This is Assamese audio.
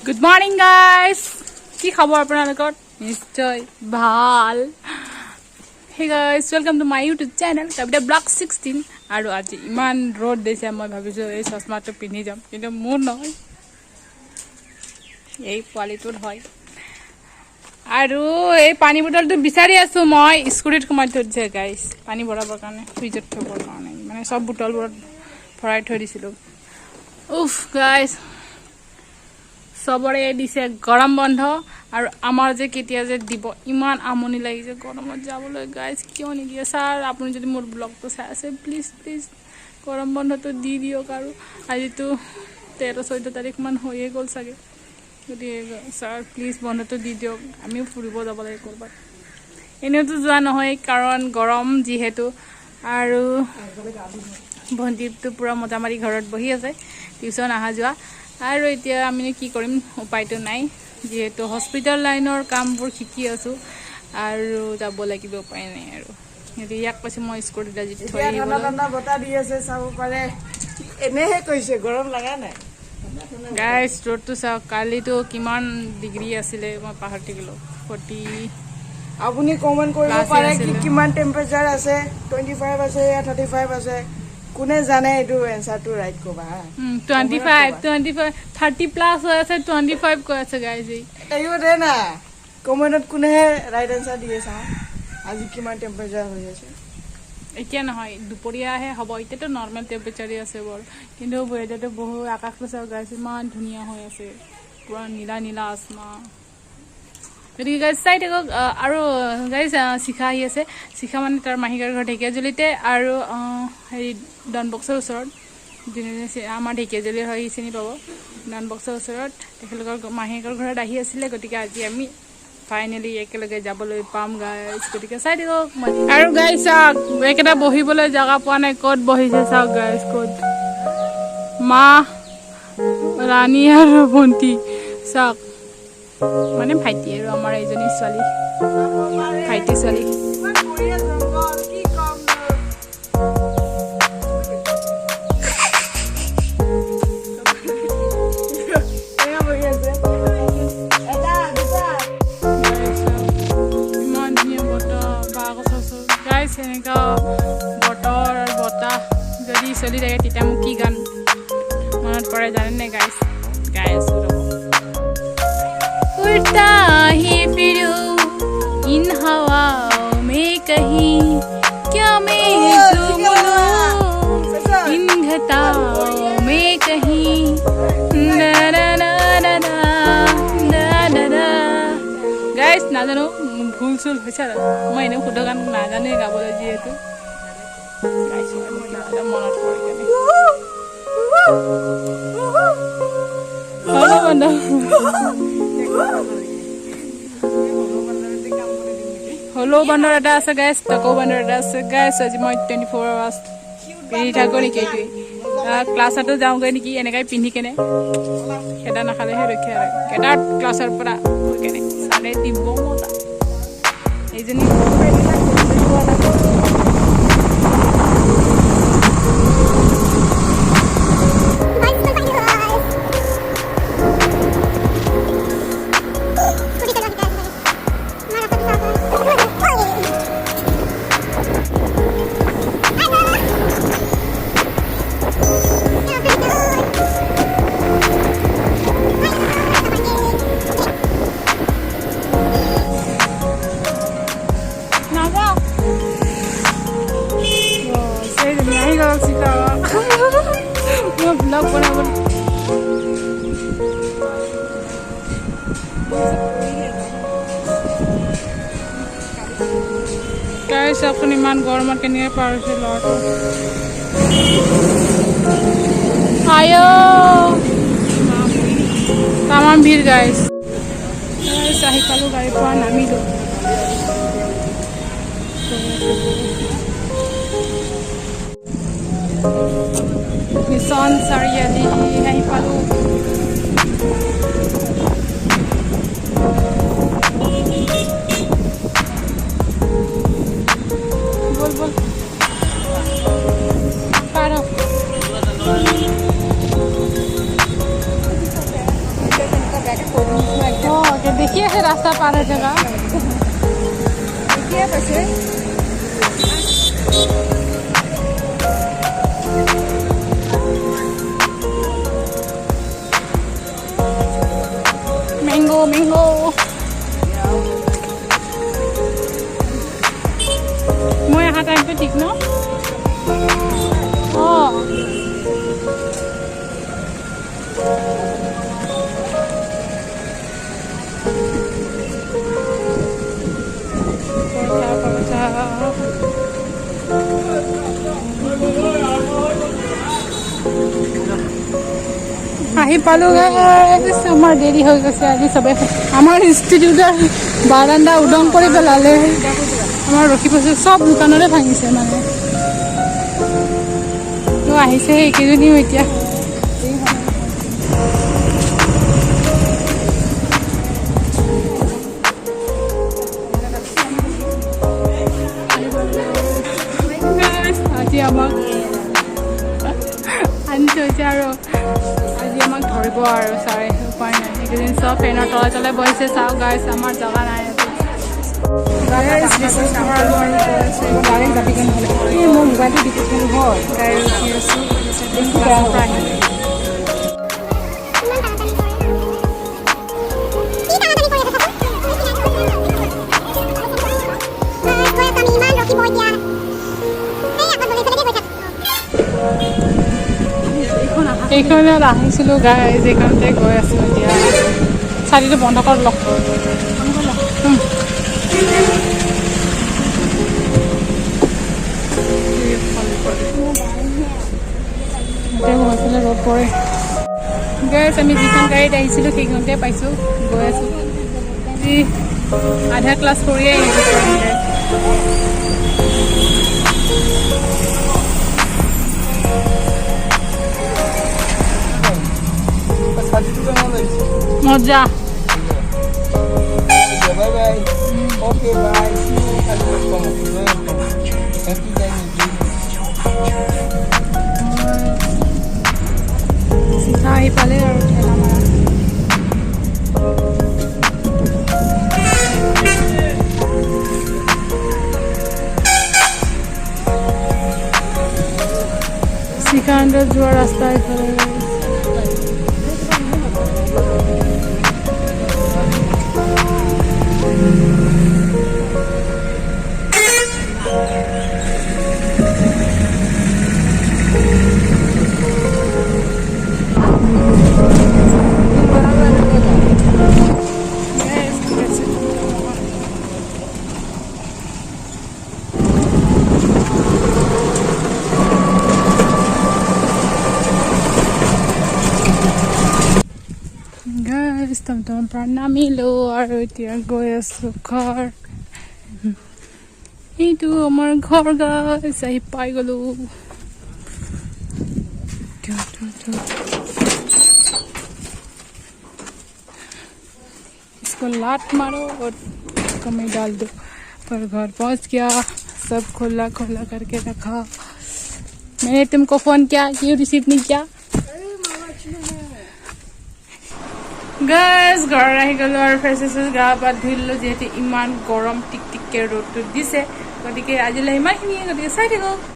Good morning, guys. কি খবৰ আপোনালোকৰ নিশ্চয় ভাল Hey guys, welcome to my YouTube channel Kabita Block 16 আৰু আজি ইমান ৰ'দ দিছে মই ভাবিছো এই চশমাটো পিন্ধি যাম কিন্তু মোৰ নহয় এই কোৱালিটিৰ হয় আৰু এই পানী বটলটো বিচাৰি আছো মই স্কুটিত কমাই থৈছে গাইস পানী ভৰাবৰ কাৰণে ফ্ৰিজত থবৰ কাৰণে মানে সব বটলবোৰ ভৰাই থৈ দিছিলো উফ গাইস সবৰে দিছে গৰম বন্ধ আৰু আমাৰ যে কেতিয়া যে দিব ইমান আমনি লাগিছে গৰমত যাবলৈ গাইস কিয় নিদিয়ে স্যাৰ আপুনি যদি মোৰ ব্লগটো চাই আছে প্লিজ গৰম বন্ধটো দি দিয়ক আৰু আজিতো 13-14 তাৰিখ মান হৈয়ে গ'ল চাগে যদি স্যাৰ প্লিজ বন্ধটো দি দিয়ক আমিও ফুৰিব যাব লাগে কৰবাত এনেতো যোৱা নহয় কাৰণ গৰম যিহেতু আৰু ভণ্টিটো পুৰা মজা মাৰি ঘৰত বহি আছে টিউচন আহা যোৱা আৰু এতিয়া আমি কি কৰিম উপায়টো নাই যেহেতু হস্পিটাল লাইনৰ কামবোৰ শিকি আছো আৰু যাব লাগিব উপায় নাই আৰু হেৰি ইয়াক পাছে মই স্কুটি দাজি থৈ আহিব ঠাণ্ডা বতা দি আছে চাব পাৰে এনেহে কৈছে গৰম লাগা নাই গাইস ৰ'দটো চাও কালিটো কিমান ডিগ্ৰী আছিল মই পাহৰি গলো 40 আপুনি কমেন্ট কৰিব পাৰে কি কিমান টেম্পাৰেচাৰ আছে 25 আছে या 35 আছে কোনে জানে এটো এনসারটো রাইট কবা 25 30 প্লাস হৈ আছে 25 কৈ আছে গাইস এইও দে না কমেন্টত কোনে রাইট এনসার দিয়েছা আজি কিমান টেম্পারেচার হৈ আছে এতিয়া নহয় দুপৰীয়াহে হ'ব এতিয়াতো নৰমাল টেম্পাৰেচাৰই আছে বৰ কিন্তু ওয়েদাৰটো বহু আকাশটো চাও গাইস ইমান ধুনীয়া হৈ আছে পুৰা নীলা নীলা আসমান যদি গাইস চাই দেখো আৰু গাইস শিখা আহি আছে শিখা মানে তাৰ মাহিকাৰ ঘৰ ঢেকিয়াজুলিতে আৰু হেৰি ডন বক্সৰ ওচৰত আমাৰ ঢেকিয়াজুলি হৈ চিনি পাব ডন বক্সৰ ওচৰত তেখেতৰ মাহিকৰ ঘৰত আহি আছিলে গতিকে আজি আমি ফাইনালি একেলগে যাবলৈ পাম গাইস গতিকে চাই দেখো আৰু গাইস চাওক একেটা বহিবলৈ জায়গা পোৱা নাই ক'ত বহিছে চাওক গাইস ক'ত মা ৰাণী আৰু ভণ্টি চাওক মানে ভাইটি আৰু আমাৰ এইজনী ছোৱালী ভাইটি ছোৱালী বতৰ বতাহ যদি চলি থাকে তেতিয়া মোক কি গান মনত পৰে জানেনে গাইছ গাই আছো उड़ता ही फिरूं इन हवाओं में कहीं क्या मैं झूम लूं इन घटाओं में कहीं ना ना ना ना ना ना ना गाइस नाजानो ভুল চুল হৈছে মই এনে শুদ্ধ গান নাজানে গাবলৈ যিহেতু গাইছ মনত পৰে কেনে হলো বন্ধ হলো বান্দৰ এটা আছে গাইস তকো বান্দৰ এটা আছে গাইস আজি মই 24 আৱাৰ্ছ পিন্ধি থাকো নেকি এইটোৱে ক্লাছতো যাওঁগৈ নেকি এনেকৈ পিন্ধি কেনে খেদা নাখালেহে ৰক্ষা আৰু কেইটাত ক্লাছৰ পৰা কেনে চালে দিব মজা এইজনী vlog बनाबो गाइस আপুনি ইমান গৰমত কেনে পাৰিছে লটো আয়ো তামাম ভিৰ গাইস আহি পালো গাড়ী পৰা নামিলো মিছন চাৰিআলি আহি পালো বল বল পাৰ দেখি আছে ৰাস্তা পাৰ হৈ থকা এতিয়া পাইছে ম্যাঙ্গো ম্যাঙ্গো মই অহা টাইমটো ঠিক ন অঁ আহি পালো গাইছ আমাৰ দেৰি হৈ গৈছে আজি চবে আমাৰ ইনষ্টিটিউটৰ বাৰাণ্ডা উদং কৰি পেলালে আমাৰ ৰখি পাইছোঁ চব দোকানতে ভাঙিছে মানে তো আহিছে এইকেইজনীও এতিয়া আজি আমাক আনিছে হৈছে আৰু আজি আমাক ধৰিব আৰু ছাৰে উপায় নাই এইকেইদিন চব ফেনৰ তলে তলে বহিছে চাওঁ গাইছ আমাৰ জেগা নাই মোৰ মোবাইলটো ডিটেকশ্যন হয় গাড়ী ৰখি আছোঁ এইখনত আহিছিলোঁ গাইজ এইখনতে গৈ আছোঁ এতিয়া চাৰিটো বন্ধ কৰ লগ ৰ'দ পৰে গাইজ আমি যিখন গাড়ীত আহিছিলোঁ সেইখনতে পাইছোঁ গৈ আছোঁ আজি আধা ক্লাছ কৰিয়ে আহিছোঁ মজা Bye bye. Okay, bye. See you at the Happy dining. চিধা আহি পালে আৰু ঠেলা মাৰা শিখাণ্ডত যোৱা ৰাস্তা এইফালে টমটম পৰা নামিলো আৰু এতিয়া গৈ আছো ঘৰ এইটো আমাৰ ঘৰ গাইছ আহি পাই গলো इसको लात मारो और कमी डाल दो पर घर पहुंच गया सब खोला खोला करके रखा मैंने तुमको फोन किया क्यों रिसीव नहीं किया গাইজ ঘৰ আহি গ'লো আৰু ফ্ৰেছ গা পা ধুই ল'লো যিহেতু ইমান গৰম টিক টিককৈ ৰ'দটো দিছে গতিকে আজিলৈ ইমানখিনিয়ে গতিকে চাই থাকোঁ